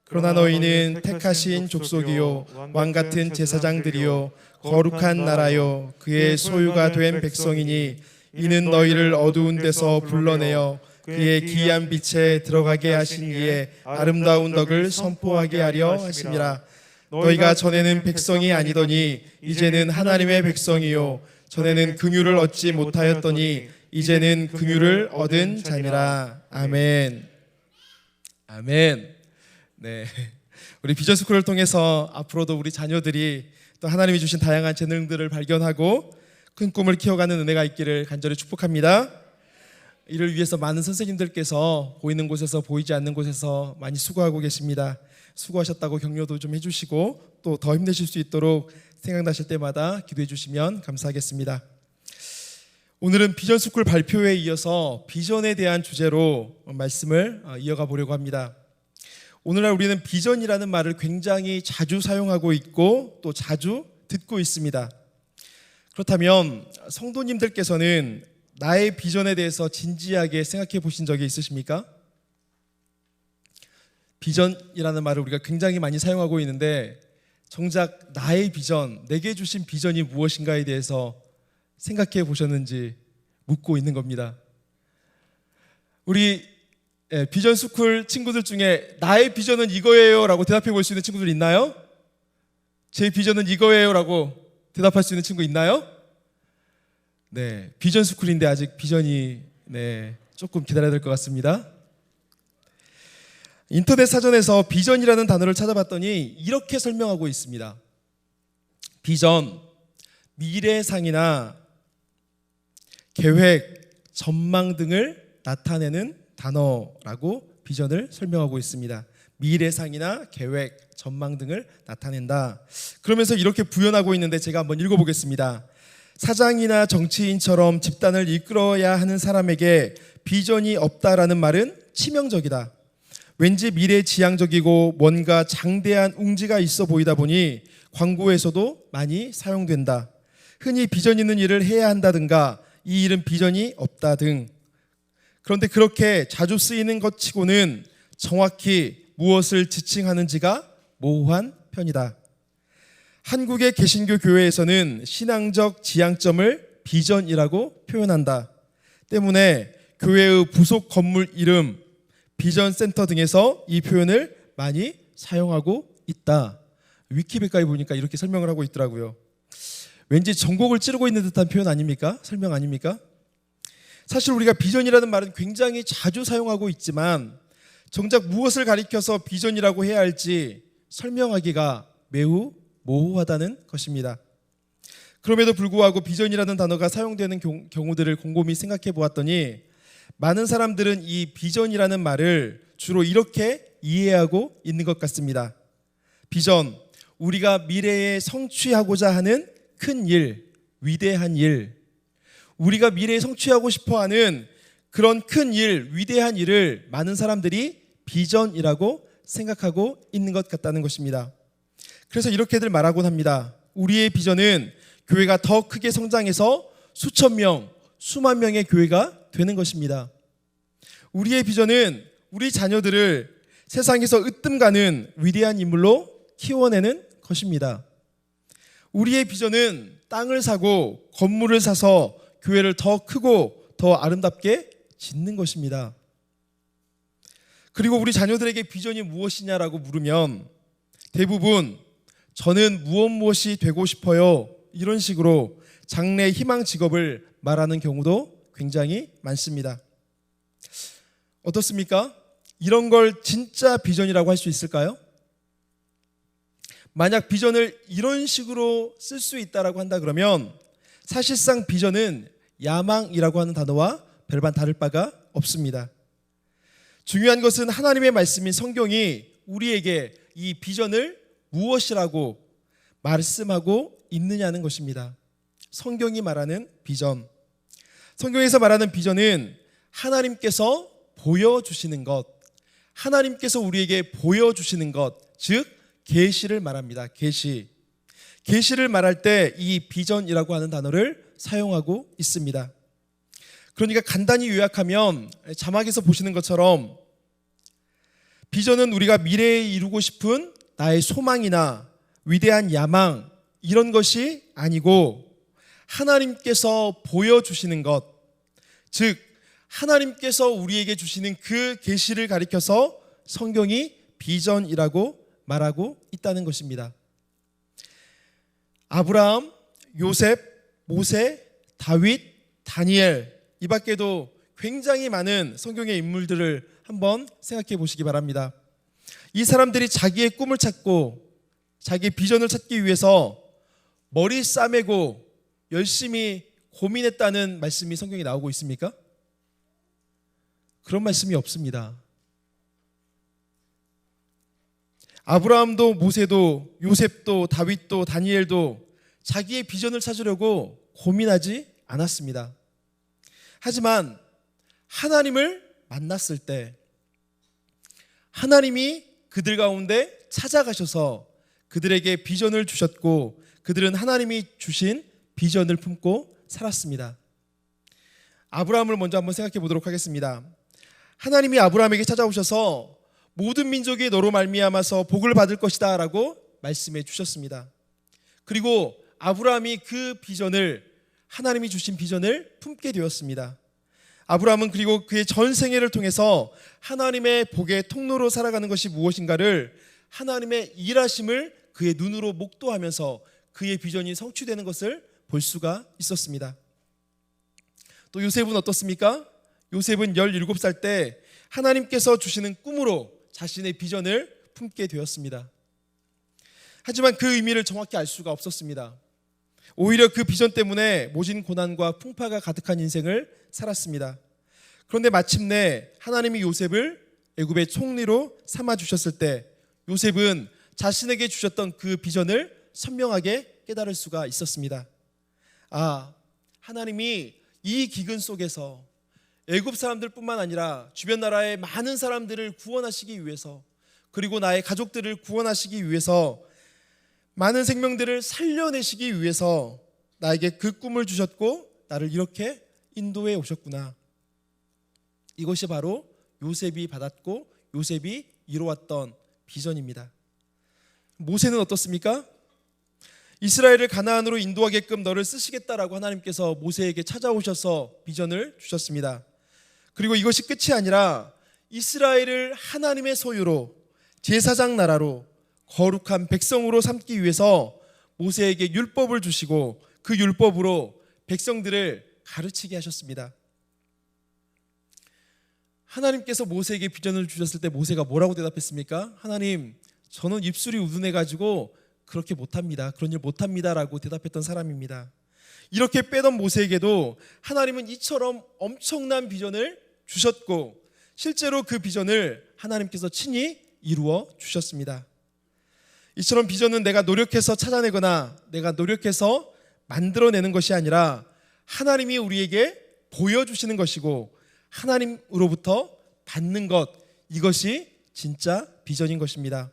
그러나 너희는 택하신 족속이요 왕같은 제사장들이요 거룩한 나라요 그의 소유가 된 백성이니 이는 너희를 어두운 데서 불러내어 그의 기이한 빛에 들어가게 하신 이의 아름다운 덕을 선포하게 하려 하심이라. 너희가 전에는 백성이 아니더니 이제는 하나님의 백성이요 전에는 긍휼을 얻지 못하였더니 이제는 긍휼을 얻은 자니라. 아멘. 아멘. 네, 우리 비전 스쿨을 통해서 앞으로도 우리 자녀들이 또 하나님이 주신 다양한 재능들을 발견하고 큰 꿈을 키워가는 은혜가 있기를 간절히 축복합니다. 이를 위해서 많은 선생님들께서 보이는 곳에서 보이지 않는 곳에서 많이 수고하고 계십니다. 수고하셨다고 격려도 좀 해주시고 또 더 힘내실 수 있도록 생각나실 때마다 기도해 주시면 감사하겠습니다. 오늘은 비전 스쿨 발표회에 이어서 비전에 대한 주제로 말씀을 이어가 보려고 합니다. 오늘날 우리는 비전이라는 말을 굉장히 자주 사용하고 있고 또 자주 듣고 있습니다. 그렇다면 성도님들께서는 나의 비전에 대해서 진지하게 생각해 보신 적이 있으십니까? 비전이라는 말을 우리가 굉장히 많이 사용하고 있는데 정작 나의 비전, 내게 주신 비전이 무엇인가에 대해서 생각해 보셨는지 묻고 있는 겁니다. 우리 비전 스쿨 친구들 중에 나의 비전은 이거예요 라고 대답해 볼 수 있는 친구들 있나요? 제 비전은 이거예요 라고 대답할 수 있는 친구 있나요? 네, 비전 스쿨인데 아직 비전이 조금 기다려야 될 것 같습니다. 인터넷 사전에서 비전이라는 단어를 찾아봤더니 이렇게 설명하고 있습니다. 비전, 미래상이나 계획, 전망 등을 나타내는 단어라고 비전을 설명하고 있습니다. 미래상이나 계획, 전망 등을 나타낸다. 그러면서 이렇게 부연하고 있는데 제가 한번 읽어보겠습니다. 사장이나 정치인처럼 집단을 이끌어야 하는 사람에게 비전이 없다라는 말은 치명적이다. 왠지 미래지향적이고 뭔가 장대한 웅지가 있어 보이다 보니 광고에서도 많이 사용된다. 흔히 비전 있는 일을 해야 한다든가 이 일은 비전이 없다 등. 그런데 그렇게 자주 쓰이는 것 치고는 정확히 무엇을 지칭하는지가 모호한 편이다. 한국의 개신교 교회에서는 신앙적 지향점을 비전이라고 표현한다. 때문에 교회의 부속 건물 이름, 비전 센터 등에서 이 표현을 많이 사용하고 있다. 위키백과에 보니까 이렇게 설명을 하고 있더라고요. 왠지 전곡을 찌르고 있는 듯한 표현 아닙니까? 설명 아닙니까? 사실 우리가 비전이라는 말은 굉장히 자주 사용하고 있지만 정작 무엇을 가리켜서 비전이라고 해야 할지 설명하기가 매우 모호하다는 것입니다. 그럼에도 불구하고 비전이라는 단어가 사용되는 경우들을 곰곰이 생각해 보았더니 많은 사람들은 이 비전이라는 말을 주로 이렇게 이해하고 있는 것 같습니다. 비전, 우리가 미래에 성취하고자 하는 큰 일, 위대한 일, 우리가 미래에 성취하고 싶어하는 그런 큰 일, 위대한 일을 많은 사람들이 비전이라고 생각하고 있는 것 같다는 것입니다. 그래서 이렇게들 말하곤 합니다. 우리의 비전은 교회가 더 크게 성장해서 수천 명, 수만 명의 교회가 되는 것입니다. 우리의 비전은 우리 자녀들을 세상에서 으뜸가는 위대한 인물로 키워내는 것입니다. 우리의 비전은 땅을 사고 건물을 사서 교회를 더 크고 더 아름답게 짓는 것입니다. 그리고 우리 자녀들에게 비전이 무엇이냐라고 물으면 대부분 저는 무엇이 되고 싶어요 이런 식으로 장래 희망 직업을 말하는 경우도 굉장히 많습니다. 어떻습니까? 이런 걸 진짜 비전이라고 할 수 있을까요? 만약 비전을 이런 식으로 쓸 수 있다라고 한다 그러면 사실상 비전은 야망이라고 하는 단어와 별반 다를 바가 없습니다. 중요한 것은 하나님의 말씀인 성경이 우리에게 이 비전을 무엇이라고 말씀하고 있느냐는 것입니다. 성경이 말하는 비전, 성경에서 말하는 비전은 하나님께서 보여주시는 것, 하나님께서 우리에게 보여주시는 것, 즉 계시를 말합니다. 계시를 말할 때 이 비전이라고 하는 단어를 사용하고 있습니다. 그러니까 간단히 요약하면 자막에서 보시는 것처럼 비전은 우리가 미래에 이루고 싶은 나의 소망이나 위대한 야망 이런 것이 아니고 하나님께서 보여주시는 것, 즉 하나님께서 우리에게 주시는 그 계시를 가리켜서 성경이 비전이라고 말하고 있다는 것입니다. 아브라함, 요셉, 모세, 다윗, 다니엘 이 밖에도 굉장히 많은 성경의 인물들을 한번 생각해 보시기 바랍니다. 이 사람들이 자기의 꿈을 찾고 자기의 비전을 찾기 위해서 머리 싸매고 열심히 고민했다는 말씀이 성경에 나오고 있습니까? 그런 말씀이 없습니다. 아브라함도 모세도 요셉도 다윗도 다니엘도 자기의 비전을 찾으려고 고민하지 않았습니다. 하지만 하나님을 만났을 때 하나님이 그들 가운데 찾아가셔서 그들에게 비전을 주셨고 그들은 하나님이 주신 비전을 품고 살았습니다. 아브라함을 먼저 한번 생각해 보도록 하겠습니다. 하나님이 아브라함에게 찾아오셔서 모든 민족이 너로 말미암아서 복을 받을 것이다 라고 말씀해 주셨습니다. 그리고 아브라함이 그 비전을 하나님이 주신 비전을 품게 되었습니다. 아브라함은 그리고 그의 전 생애를 통해서 하나님의 복의 통로로 살아가는 것이 무엇인가를 하나님의 일하심을 그의 눈으로 목도하면서 그의 비전이 성취되는 것을 볼 수가 있었습니다. 또 요셉은 어떻습니까? 요셉은 17살 때 하나님께서 주시는 꿈으로 자신의 비전을 품게 되었습니다. 하지만 그 의미를 정확히 알 수가 없었습니다. 오히려 그 비전 때문에 모진 고난과 풍파가 가득한 인생을 살았습니다. 그런데 마침내 하나님이 요셉을 애굽의 총리로 삼아주셨을 때 요셉은 자신에게 주셨던 그 비전을 선명하게 깨달을 수가 있었습니다. 하나님이 이 기근 속에서 애굽 사람들뿐만 아니라 주변 나라의 많은 사람들을 구원하시기 위해서 그리고 나의 가족들을 구원하시기 위해서 많은 생명들을 살려내시기 위해서 나에게 그 꿈을 주셨고 나를 이렇게 인도해 오셨구나. 이것이 바로 요셉이 받았고 요셉이 이루었던 비전입니다. 모세는 어떻습니까? 이스라엘을 가나안으로 인도하게끔 너를 쓰시겠다라고 하나님께서 모세에게 찾아오셔서 비전을 주셨습니다. 그리고 이것이 끝이 아니라 이스라엘을 하나님의 소유로 제사장 나라로 거룩한 백성으로 삼기 위해서 모세에게 율법을 주시고 그 율법으로 백성들을 가르치게 하셨습니다. 하나님께서 모세에게 비전을 주셨을 때 모세가 뭐라고 대답했습니까? 하나님, 저는 입술이 우둔해가지고 그렇게 못합니다. 그런 일 못합니다 라고 대답했던 사람입니다. 이렇게 빼던 모세에게도 하나님은 이처럼 엄청난 비전을 주셨고 실제로 그 비전을 하나님께서 친히 이루어 주셨습니다. 이처럼 비전은 내가 노력해서 찾아내거나 내가 노력해서 만들어내는 것이 아니라 하나님이 우리에게 보여주시는 것이고 하나님으로부터 받는 것, 이것이 진짜 비전인 것입니다.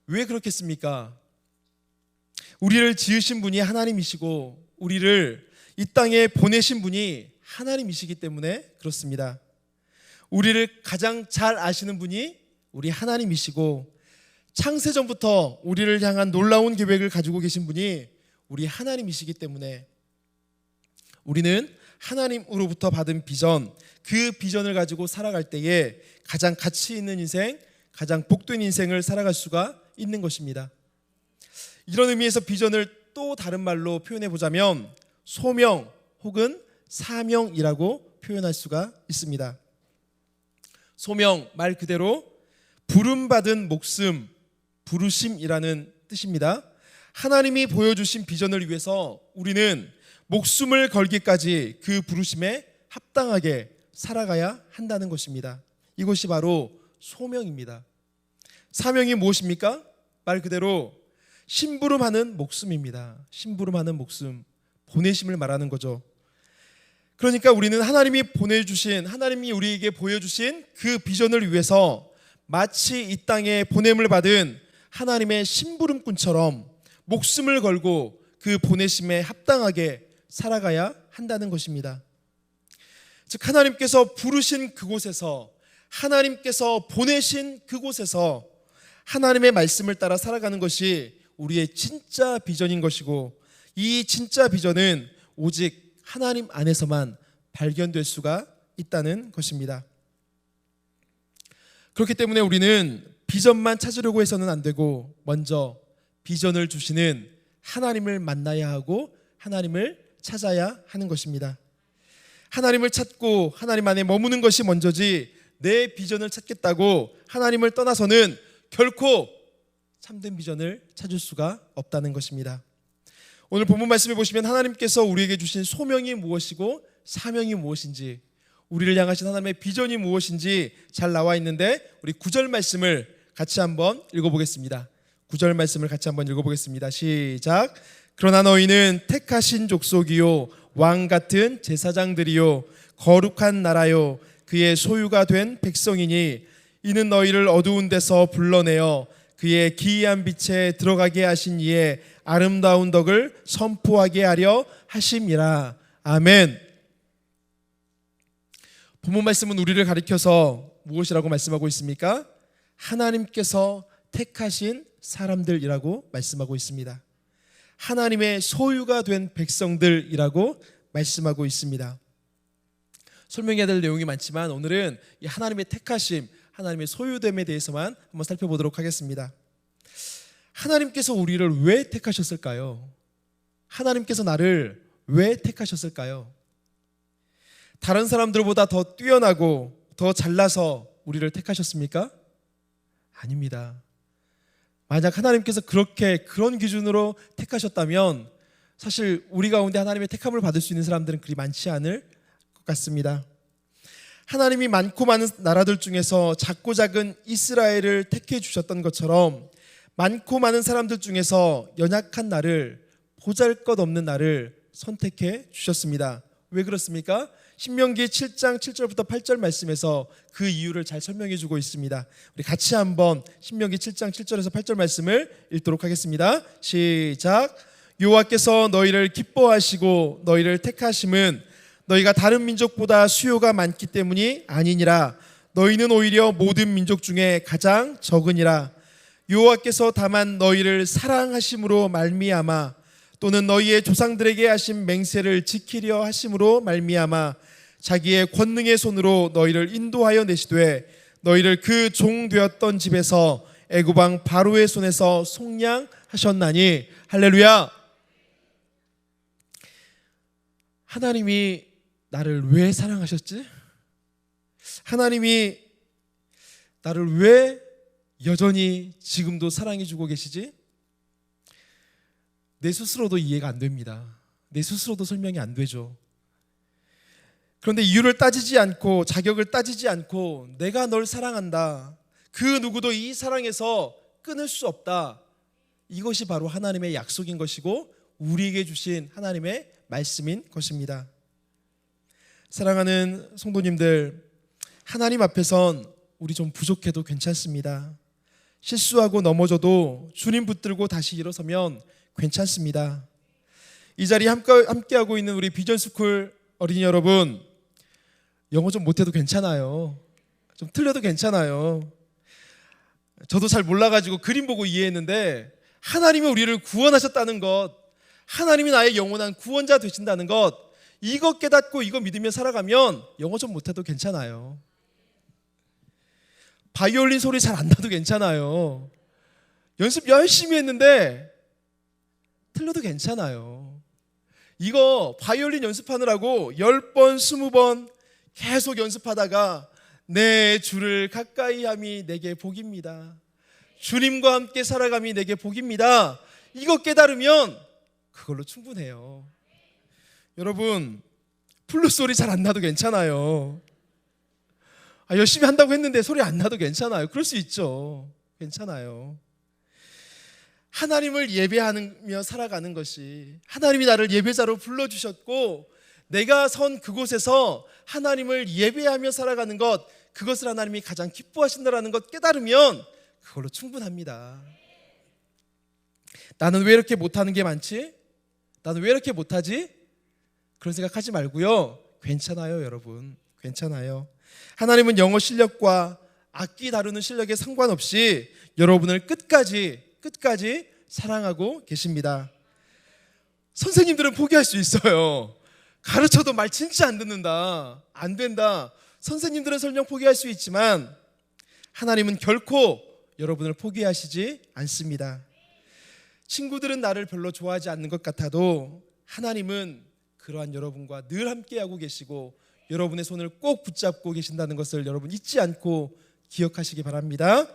왜 그렇겠습니까? 우리를 지으신 분이 하나님이시고 우리를 이 땅에 보내신 분이 하나님이시기 때문에 그렇습니다. 우리를 가장 잘 아시는 분이 우리 하나님이시고 창세전부터 우리를 향한 놀라운 계획을 가지고 계신 분이 우리 하나님이시기 때문에 우리는 하나님으로부터 받은 비전, 그 비전을 가지고 살아갈 때에 가장 가치 있는 인생, 가장 복된 인생을 살아갈 수가 있는 것입니다. 이런 의미에서 비전을 또 다른 말로 표현해 보자면 소명 혹은 사명이라고 표현할 수가 있습니다. 소명, 말 그대로 부름받은 목숨, 부르심이라는 뜻입니다. 하나님이 보여주신 비전을 위해서 우리는 목숨을 걸기까지 그 부르심에 합당하게 살아가야 한다는 것입니다. 이것이 바로 소명입니다. 사명이 무엇입니까? 말 그대로 심부름하는 목숨입니다. 심부름하는 목숨, 보내심을 말하는 거죠. 그러니까 우리는 하나님이 보내주신, 하나님이 우리에게 보여주신 그 비전을 위해서 마치 이 땅에 보냄을 받은 하나님의 심부름꾼처럼 목숨을 걸고 그 보내심에 합당하게 살아가야 한다는 것입니다. 즉 하나님께서 부르신 그곳에서 하나님께서 보내신 그곳에서 하나님의 말씀을 따라 살아가는 것이 우리의 진짜 비전인 것이고, 이 진짜 비전은 오직 하나님 안에서만 발견될 수가 있다는 것입니다. 그렇기 때문에 우리는 비전만 찾으려고 해서는 안 되고, 먼저 비전을 주시는 하나님을 만나야 하고 하나님을 찾아야 하는 것입니다. 하나님을 찾고 하나님 안에 머무는 것이 먼저지, 내 비전을 찾겠다고 하나님을 떠나서는 결코 참된 비전을 찾을 수가 없다는 것입니다. 오늘 본문 말씀에 보시면 하나님께서 우리에게 주신 소명이 무엇이고 사명이 무엇인지, 우리를 향하신 하나님의 비전이 무엇인지 잘 나와 있는데, 우리 9절 말씀을 같이 한번 읽어보겠습니다. 9절 말씀을 같이 한번 읽어보겠습니다. 시작. 그러나 너희는 택하신 족속이요 왕 같은 제사장들이요 거룩한 나라요 그의 소유가 된 백성이니, 이는 너희를 어두운 데서 불러내어 그의 기이한 빛에 들어가게 하신 이의 아름다운 덕을 선포하게 하려 하심이라. 아멘. 본문 말씀은 우리를 가리켜서 무엇이라고 말씀하고 있습니까? 하나님께서 택하신 사람들이라고 말씀하고 있습니다. 하나님의 소유가 된 백성들이라고 말씀하고 있습니다. 설명해야 될 내용이 많지만 오늘은 이 하나님의 택하심, 하나님의 소유됨에 대해서만 한번 살펴보도록 하겠습니다. 하나님께서 우리를 왜 택하셨을까요? 하나님께서 나를 왜 택하셨을까요? 다른 사람들보다 더 뛰어나고 더 잘나서 우리를 택하셨습니까? 아닙니다. 만약 하나님께서 그런 기준으로 택하셨다면 사실 우리 가운데 하나님의 택함을 받을 수 있는 사람들은 그리 많지 않을 것 같습니다. 하나님이 많고 많은 나라들 중에서 작고 작은 이스라엘을 택해 주셨던 것처럼, 많고 많은 사람들 중에서 연약한 나를, 보잘것없는 나를 선택해 주셨습니다. 왜 그렇습니까? 신명기 7장 7절부터 8절 말씀에서 그 이유를 잘 설명해 주고 있습니다. 우리 같이 한번 신명기 7장 7절에서 8절 말씀을 읽도록 하겠습니다. 시작. 여호와께서 너희를 기뻐하시고 너희를 택하심은 너희가 다른 민족보다 수요가 많기 때문이 아니니라. 너희는 오히려 모든 민족 중에 가장 적으니라. 여호와께서 다만 너희를 사랑하심으로 말미암아, 또는 너희의 조상들에게 하신 맹세를 지키려 하심으로 말미암아 자기의 권능의 손으로 너희를 인도하여 내시되, 너희를 그 종 되었던 집에서 애굽 왕 바로의 손에서 속량하셨나니. 할렐루야. 하나님이 나를 왜 사랑하셨지? 하나님이 나를 왜 여전히 지금도 사랑해주고 계시지? 내 스스로도 이해가 안 됩니다. 내 스스로도 설명이 안 되죠. 그런데 이유를 따지지 않고, 자격을 따지지 않고, 내가 널 사랑한다, 그 누구도 이 사랑에서 끊을 수 없다, 이것이 바로 하나님의 약속인 것이고 우리에게 주신 하나님의 말씀인 것입니다. 사랑하는 성도님들, 하나님 앞에선 우리 좀 부족해도 괜찮습니다. 실수하고 넘어져도 주님 붙들고 다시 일어서면 괜찮습니다. 이 자리에 함께하고 있는 우리 비전스쿨 어린이 여러분, 영어 좀 못해도 괜찮아요. 좀 틀려도 괜찮아요. 저도 잘 몰라가지고 그림 보고 이해했는데, 하나님이 우리를 구원하셨다는 것, 하나님이 나의 영원한 구원자 되신다는 것, 이거 깨닫고 이거 믿으며 살아가면 영어 좀 못해도 괜찮아요. 바이올린 소리 잘 안 나도 괜찮아요. 연습 열심히 했는데 틀려도 괜찮아요. 이거 바이올린 연습하느라고 10번, 20번 계속 연습하다가 내 주를 가까이 함이 내게 복입니다. 주님과 함께 살아감이 내게 복입니다. 이거 깨달으면 그걸로 충분해요. 여러분, 플룻 소리 잘 안 나도 괜찮아요. 열심히 한다고 했는데 소리 안 나도 괜찮아요. 그럴 수 있죠. 괜찮아요. 하나님을 예배하며 살아가는 것이, 하나님이 나를 예배자로 불러주셨고 내가 선 그곳에서 하나님을 예배하며 살아가는 것, 그것을 하나님이 가장 기뻐하신다는 것 깨달으면 그걸로 충분합니다. 나는 왜 이렇게 못하는 게 많지? 나는 왜 이렇게 못하지? 그런 생각하지 말고요. 괜찮아요, 여러분. 괜찮아요. 하나님은 영어 실력과 악기 다루는 실력에 상관없이 여러분을 끝까지 사랑하고 계십니다. 선생님들은 포기할 수 있어요. 가르쳐도 말 진짜 안 듣는다, 안 된다. 선생님들은 설령 포기할 수 있지만 하나님은 결코 여러분을 포기하시지 않습니다. 친구들은 나를 별로 좋아하지 않는 것 같아도 하나님은 그러한 여러분과 늘 함께하고 계시고 여러분의 손을 꼭 붙잡고 계신다는 것을 여러분 잊지 않고 기억하시기 바랍니다.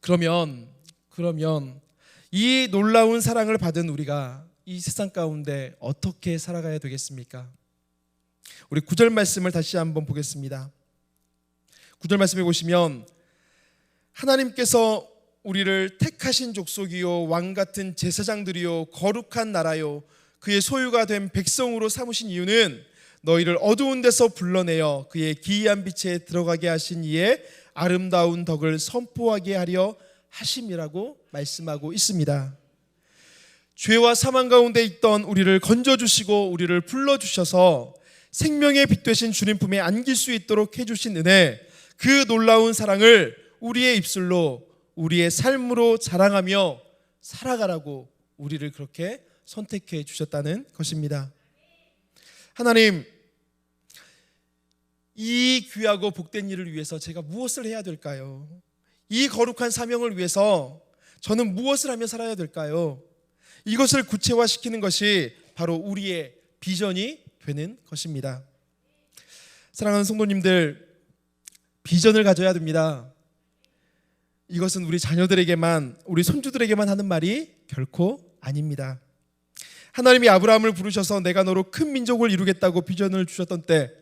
그러면 이 놀라운 사랑을 받은 우리가 이 세상 가운데 어떻게 살아가야 되겠습니까? 우리 9절 말씀을 다시 한번 보겠습니다. 9절 말씀에 보시면 하나님께서 우리를 택하신 족속이요 왕같은 제사장들이요 거룩한 나라요 그의 소유가 된 백성으로 삼으신 이유는 너희를 어두운 데서 불러내어 그의 기이한 빛에 들어가게 하신 이의 아름다운 덕을 선포하게 하려 하심이라고 말씀하고 있습니다. 죄와 사망 가운데 있던 우리를 건져주시고 우리를 불러주셔서 생명의 빛 되신 주님 품에 안길 수 있도록 해주신 은혜, 그 놀라운 사랑을 우리의 입술로 우리의 삶으로 자랑하며 살아가라고 우리를 그렇게 선택해 주셨다는 것입니다. 하나님, 이 귀하고 복된 일을 위해서 제가 무엇을 해야 될까요? 이 거룩한 사명을 위해서 저는 무엇을 하며 살아야 될까요? 이것을 구체화시키는 것이 바로 우리의 비전이 되는 것입니다. 사랑하는 성도님들, 비전을 가져야 됩니다. 이것은 우리 자녀들에게만, 우리 손주들에게만 하는 말이 결코 아닙니다. 하나님이 아브라함을 부르셔서 내가 너로 큰 민족을 이루겠다고 비전을 주셨던 때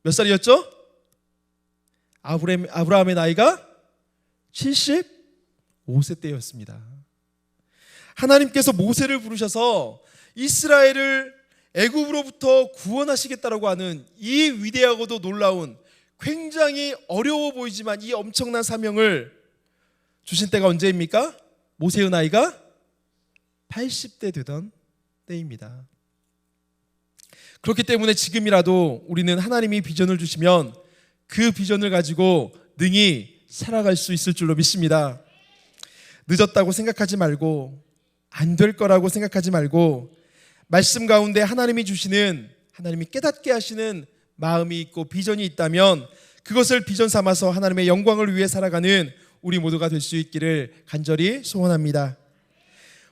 몇 살이었죠? 아브라함의 나이가 75세 때였습니다. 하나님께서 모세를 부르셔서 이스라엘을 애굽으로부터 구원하시겠다라고 하는 이 위대하고도 놀라운, 굉장히 어려워 보이지만 이 엄청난 사명을 주신 때가 언제입니까? 모세의 나이가 80대 되던 때입니다. 그렇기 때문에 지금이라도 우리는 하나님이 비전을 주시면 그 비전을 가지고 능히 살아갈 수 있을 줄로 믿습니다. 늦었다고 생각하지 말고, 안 될 거라고 생각하지 말고, 말씀 가운데 하나님이 주시는, 하나님이 깨닫게 하시는 마음이 있고 비전이 있다면 그것을 비전 삼아서 하나님의 영광을 위해 살아가는 우리 모두가 될 수 있기를 간절히 소원합니다.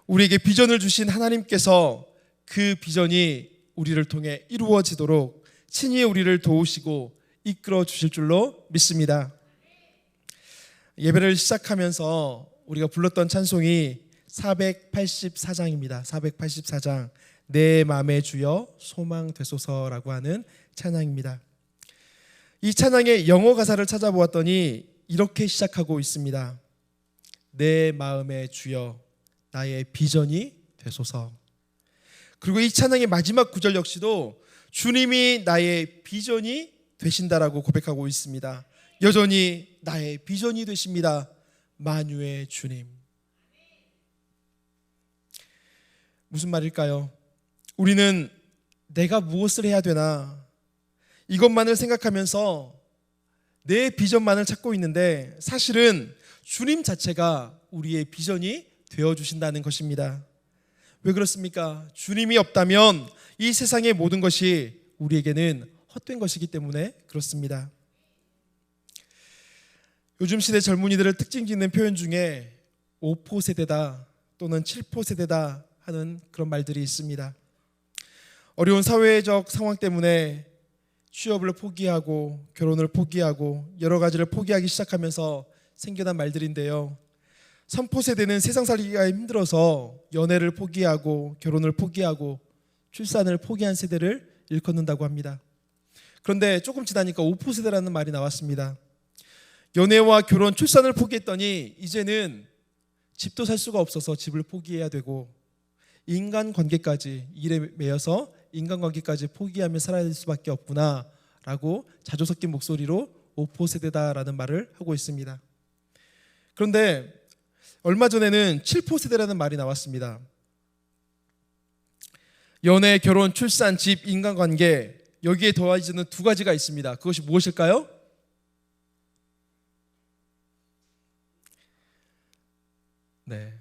우리에게 비전을 주신 하나님께서 그 비전이 우리를 통해 이루어지도록 친히 우리를 도우시고 이끌어 주실 줄로 믿습니다. 예배를 시작하면서 우리가 불렀던 찬송이 484장입니다. 484장, 내 맘의 주여 소망 되소서라고 하는 찬양입니다. 이 찬양의 영어 가사를 찾아보았더니 이렇게 시작하고 있습니다. 내 마음의 주여 나의 비전이 되소서. 그리고 이 찬양의 마지막 구절 역시도 주님이 나의 비전이 되신다라고 고백하고 있습니다. 여전히 나의 비전이 되십니다. 만유의 주님. 무슨 말일까요? 우리는 내가 무엇을 해야 되나 이것만을 생각하면서 내 비전만을 찾고 있는데 사실은 주님 자체가 우리의 비전이 되어주신다는 것입니다. 왜 그렇습니까? 주님이 없다면 이 세상의 모든 것이 우리에게는 헛된 것이기 때문에 그렇습니다. 요즘 시대 젊은이들을 특징 짓는 표현 중에 5포 세대다 또는 7포 세대다 하는 그런 말들이 있습니다. 어려운 사회적 상황 때문에 취업을 포기하고 결혼을 포기하고 여러 가지를 포기하기 시작하면서 생겨난 말들인데요. 3포 세대는 세상 살기가 힘들어서 연애를 포기하고 결혼을 포기하고 출산을 포기한 세대를 일컫는다고 합니다. 그런데 조금 지나니까 5포 세대라는 말이 나왔습니다. 연애와 결혼, 출산을 포기했더니 이제는 집도 살 수가 없어서 집을 포기해야 되고 인간관계까지, 일에 매여서 인간관계까지 포기하며 살아야 될 수밖에 없구나 라고 자조 섞인 목소리로 5포 세대다라는 말을 하고 있습니다. 그런데 얼마 전에는 7포 세대라는 말이 나왔습니다. 연애, 결혼, 출산, 집, 인간관계 여기에 더해지는 두 가지가 있습니다. 그것이 무엇일까요? 네,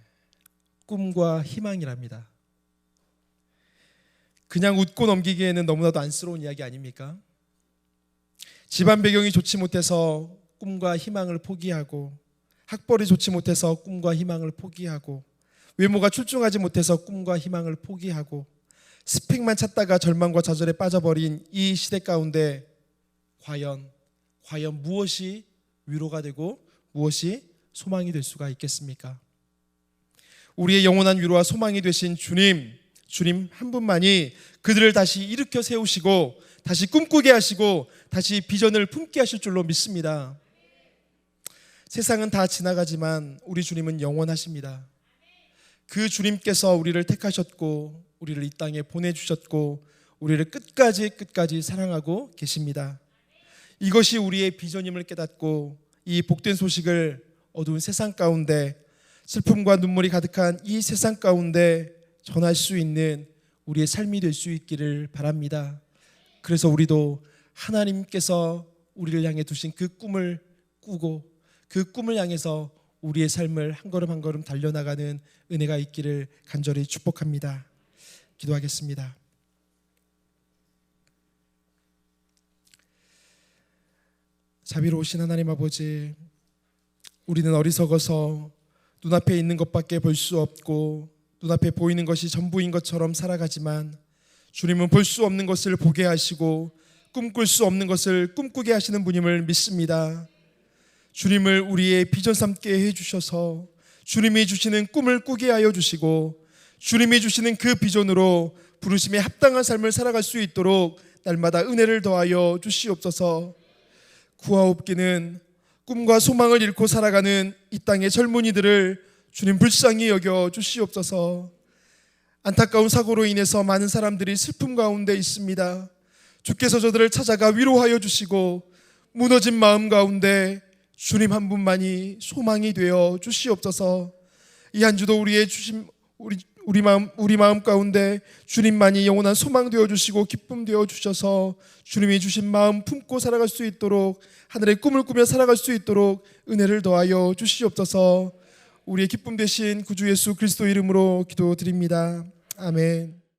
꿈과 희망이랍니다. 그냥 웃고 넘기기에는 너무나도 안쓰러운 이야기 아닙니까? 집안 배경이 좋지 못해서 꿈과 희망을 포기하고, 학벌이 좋지 못해서 꿈과 희망을 포기하고, 외모가 출중하지 못해서 꿈과 희망을 포기하고, 스펙만 찾다가 절망과 좌절에 빠져버린 이 시대 가운데 과연 무엇이 위로가 되고 무엇이 소망이 될 수가 있겠습니까? 우리의 영원한 위로와 소망이 되신 주님 한 분만이 그들을 다시 일으켜 세우시고 다시 꿈꾸게 하시고 다시 비전을 품게 하실 줄로 믿습니다. 세상은 다 지나가지만 우리 주님은 영원하십니다. 그 주님께서 우리를 택하셨고 우리를 이 땅에 보내주셨고 우리를 끝까지 사랑하고 계십니다. 이것이 우리의 비전임을 깨닫고 이 복된 소식을 어두운 세상 가운데, 슬픔과 눈물이 가득한 이 세상 가운데 전할 수 있는 우리의 삶이 될 수 있기를 바랍니다. 그래서 우리도 하나님께서 우리를 향해 두신 그 꿈을 꾸고 그 꿈을 향해서 우리의 삶을 한 걸음 한 걸음 달려나가는 은혜가 있기를 간절히 축복합니다. 기도하겠습니다. 자비로우신 하나님 아버지, 우리는 어리석어서 눈앞에 있는 것밖에 볼 수 없고 눈앞에 보이는 것이 전부인 것처럼 살아가지만 주님은 볼 수 없는 것을 보게 하시고 꿈꿀 수 없는 것을 꿈꾸게 하시는 분임을 믿습니다. 주님을 우리의 비전 삼게 해주셔서 주님이 주시는 꿈을 꾸게 하여 주시고 주님이 주시는 그 비전으로 부르심에 합당한 삶을 살아갈 수 있도록 날마다 은혜를 더하여 주시옵소서. 구하옵기는 꿈과 소망을 잃고 살아가는 이 땅의 젊은이들을 주님 불쌍히 여겨 주시옵소서. 안타까운 사고로 인해서 많은 사람들이 슬픔 가운데 있습니다. 주께서 저들을 찾아가 위로하여 주시고 무너진 마음 가운데 주님 한 분만이 소망이 되어 주시옵소서. 이 한 주도 우리 마음 가운데 주님만이 영원한 소망 되어 주시고 기쁨 되어 주셔서 주님이 주신 마음 품고 살아갈 수 있도록, 하늘의 꿈을 꾸며 살아갈 수 있도록 은혜를 더하여 주시옵소서. 우리의 기쁨 되신 구주 예수 그리스도 이름으로 기도드립니다. 아멘.